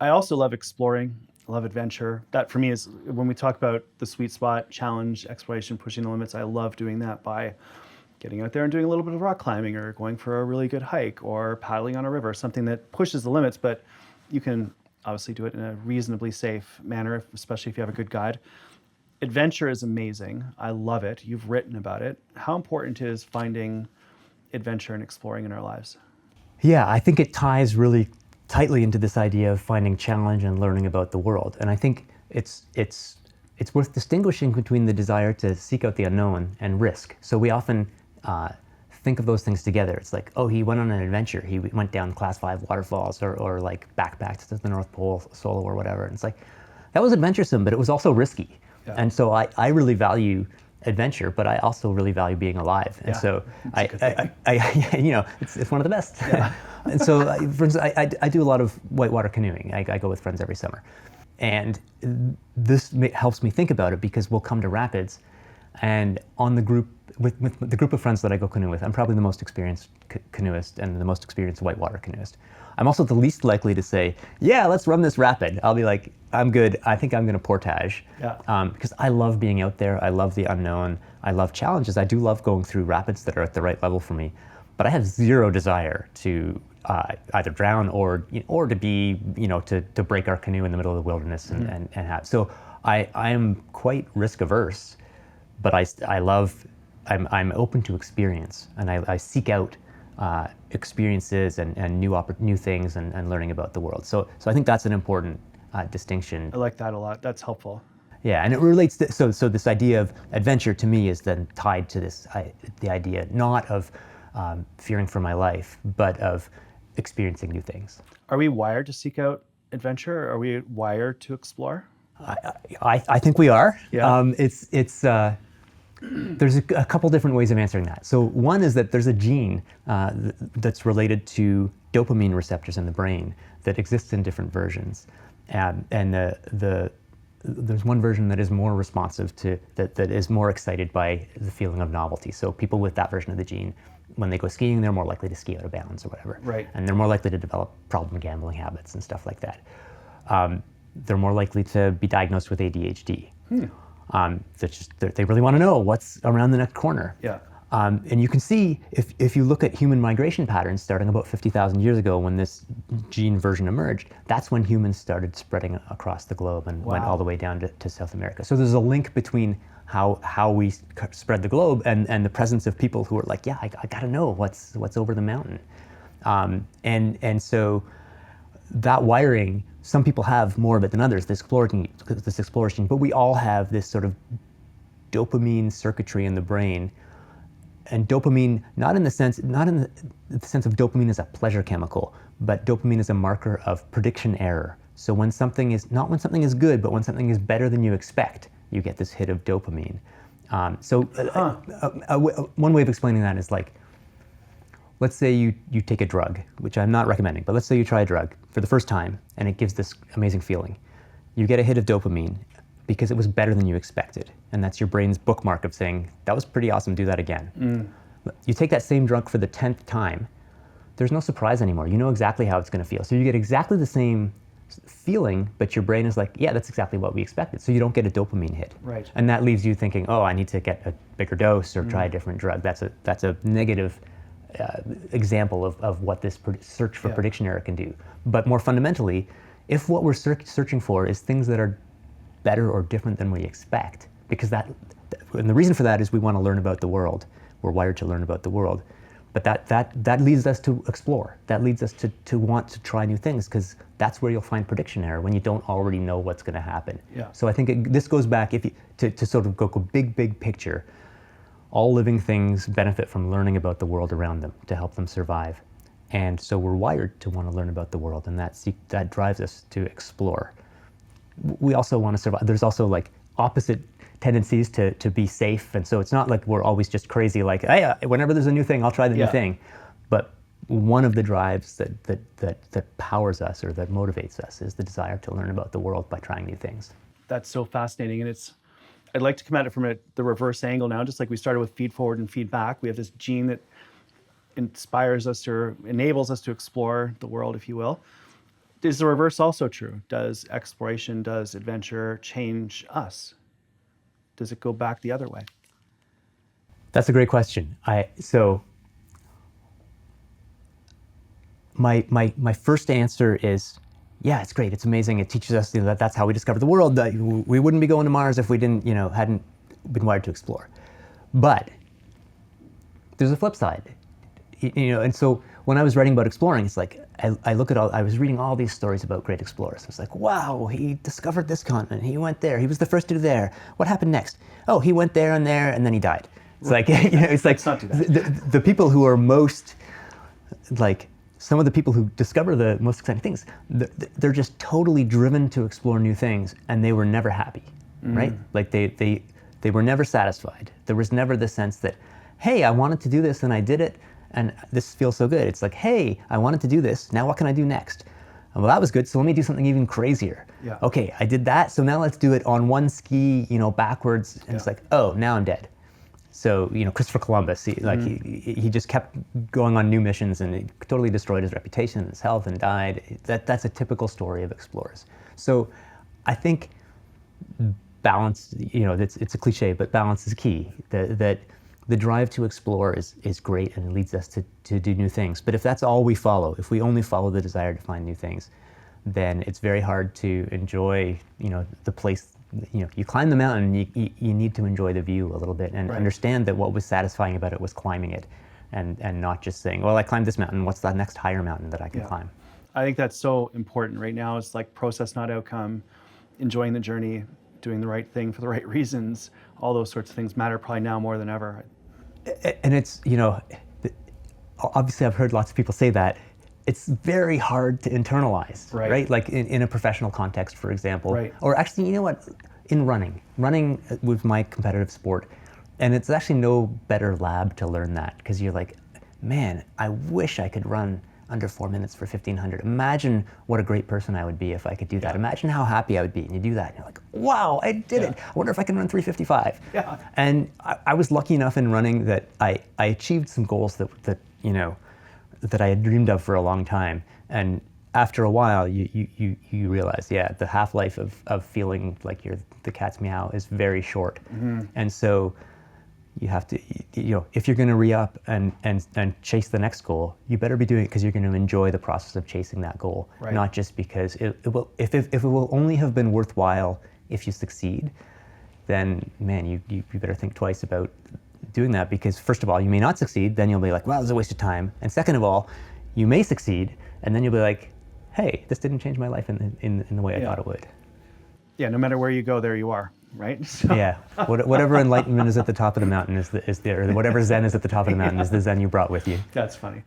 I also love exploring. I love adventure. That for me is when we talk about the sweet spot, challenge, exploration, pushing the limits. I love doing that by getting out there and doing a little bit of rock climbing or going for a really good hike or paddling on a river, something that pushes the limits, but you can obviously do it in a reasonably safe manner, especially if you have a good guide. Adventure is amazing. I love it. You've written about it. How important is finding adventure and exploring in our lives? Yeah, I think it ties really tightly into this idea of finding challenge and learning about the world. And I think it's worth distinguishing between the desire to seek out the unknown and risk. So we often think of those things together. It's like, oh, he went on an adventure. He went down class 5 waterfalls or like backpacked to the North Pole solo or whatever. And it's like, that was adventuresome, but it was also risky. Yeah. And so I really value adventure, but I also really value being alive. And so I you know, it's one of the best. Yeah. And so, for instance, I do a lot of whitewater canoeing. I go with friends every summer. And this helps me think about it because we'll come to rapids, and on the group, with the group of friends that I go canoe with, I'm probably the most experienced canoeist and the most experienced whitewater canoeist. I'm also the least likely to say, yeah, let's run this rapid. I'll be like, I'm good. I think I'm going to portage. Yeah. Because I love being out there. I love the unknown. I love challenges. I do love going through rapids that are at the right level for me. But I have zero desire to either drown or to be, to break our canoe in the middle of the wilderness and have. So I am quite risk averse, but I'm open to experience, and I seek out experiences and new things and learning about the world. So I think that's an important distinction. I like that a lot. That's helpful. Yeah, and it relates to, so this idea of adventure to me is then tied to the idea not of fearing for my life, but of experiencing new things. Are we wired to seek out adventure? Are we wired to explore? I think we are. Yeah. There's a couple different ways of answering that. So one is that there's a gene that's related to dopamine receptors in the brain that exists in different versions. And there's one version that is more responsive to, that is more excited by the feeling of novelty. So people with that version of the gene, when they go skiing, they're more likely to ski out of bounds or whatever. Right. And they're more likely to develop problem gambling habits and stuff like that. They're more likely to be diagnosed with ADHD. They really want to know what's around the next corner. Yeah. And you can see, if you look at human migration patterns starting about 50,000 years ago when this gene version emerged, that's when humans started spreading across the globe and went all the way down to South America. So there's a link between how we spread the globe and the presence of people who are like, yeah, I got to know what's over the mountain. And so that wiring, some people have more of it than others, this explorer gene, but we all have this sort of dopamine circuitry in the brain. And dopamine, not in the sense of dopamine as a pleasure chemical, but dopamine is a marker of prediction error. So when something is, not when something is good, but when something is better than you expect, you get this hit of dopamine. One way of explaining that is like, let's say you take a drug, which I'm not recommending, but let's say you try a drug for the first time and it gives this amazing feeling. You get a hit of dopamine because it was better than you expected. And that's your brain's bookmark of saying, that was pretty awesome, do that again. You take that same drug for the 10th time, there's no surprise anymore. You know exactly how it's gonna feel. So you get exactly the same feeling, but your brain is like, yeah, that's exactly what we expected. So you don't get a dopamine hit. Right. And that leaves you thinking, oh, I need to get a bigger dose or try a different drug. That's a negative example of what this search for prediction error can do. But more fundamentally, if what we're searching for is things that are better or different than we expect, because and the reason for that is we want to learn about the world. We're wired to learn about the world. But that leads us to explore. That leads us to want to try new things, because that's where you'll find prediction error, when you don't already know what's going to happen. Yeah. So I think this goes back to sort of go big picture. All living things benefit from learning about the world around them to help them survive. And so we're wired to want to learn about the world, and that drives us to explore. We also want to survive. There's also like opposite tendencies to be safe, and so it's not like we're always just crazy, like, hey, whenever there's a new thing, I'll try the new thing. But one of the drives that powers us or that motivates us is the desire to learn about the world by trying new things. That's so fascinating, and I'd like to come at it from the reverse angle now, just like we started with feed forward and feed back. We have this gene that inspires us or enables us to explore the world, if you will. is the reverse also true? Does exploration, does adventure change us? Does it go back the other way? That's a great question. So my first answer is, yeah, it's great. It's amazing. It teaches us that that's how we discovered the world. That we wouldn't be going to Mars if we didn't, hadn't been wired to explore. But there's a flip side, and so when I was writing about exploring, it's like I look at I was reading all these stories about great explorers. It's like, wow, he discovered this continent. He went there. He was the first to do there. What happened next? Oh, he went there, and then he died. It's like, it's like the people who are most like. Some of the people who discover the most exciting things, they're just totally driven to explore new things, and they were never happy, right? Like they were never satisfied. There was never the sense that, hey, I wanted to do this and I did it, and this feels so good. It's like, hey, I wanted to do this. Now what can I do next? Well, that was good. So let me do something even crazier. Yeah. Okay, I did that. So now let's do it on one ski, backwards. And it's like, oh, now I'm dead. So, Christopher Columbus, he just kept going on new missions, and he totally destroyed his reputation and his health and died. That's a typical story of explorers. So I think balance, it's a cliche, but balance is key. That the drive to explore is great and it leads us to do new things. But if that's all we follow, if we only follow the desire to find new things, then it's very hard to enjoy, the place. You climb the mountain, you need to enjoy the view a little bit and understand that what was satisfying about it was climbing it and not just saying, well, I climbed this mountain, what's that next higher mountain that I can climb? I think that's so important right now. It's like process, not outcome, enjoying the journey, doing the right thing for the right reasons. All those sorts of things matter probably now more than ever. And it's, obviously I've heard lots of people say that. It's very hard to internalize, right? Like in a professional context, for example. Right. Or actually, in running with my competitive sport, and it's actually no better lab to learn that, because you're like, man, I wish I could run under 4 minutes for 1,500. Imagine what a great person I would be if I could do that. Imagine how happy I would be. And you do that, and you're like, wow, I did it. I wonder if I can run 3:55. Yeah. And I was lucky enough in running that I achieved some goals that I had dreamed of for a long time. And after a while, you realize, the half-life of feeling like you're the cat's meow is very short. And so you have to, if you're going to re-up and chase the next goal, you better be doing it because you're going to enjoy the process of chasing that goal, not just because it will. If it will only have been worthwhile if you succeed, then man, you better think twice about doing that, because first of all, you may not succeed, then you'll be like, well, it was a waste of time. And second of all, you may succeed, and then you'll be like, hey, this didn't change my life in the way I thought it would. Yeah, no matter where you go, there you are, right? So. Yeah, whatever enlightenment is at the top of the mountain is or whatever Zen is at the top of the mountain is the Zen you brought with you. That's funny.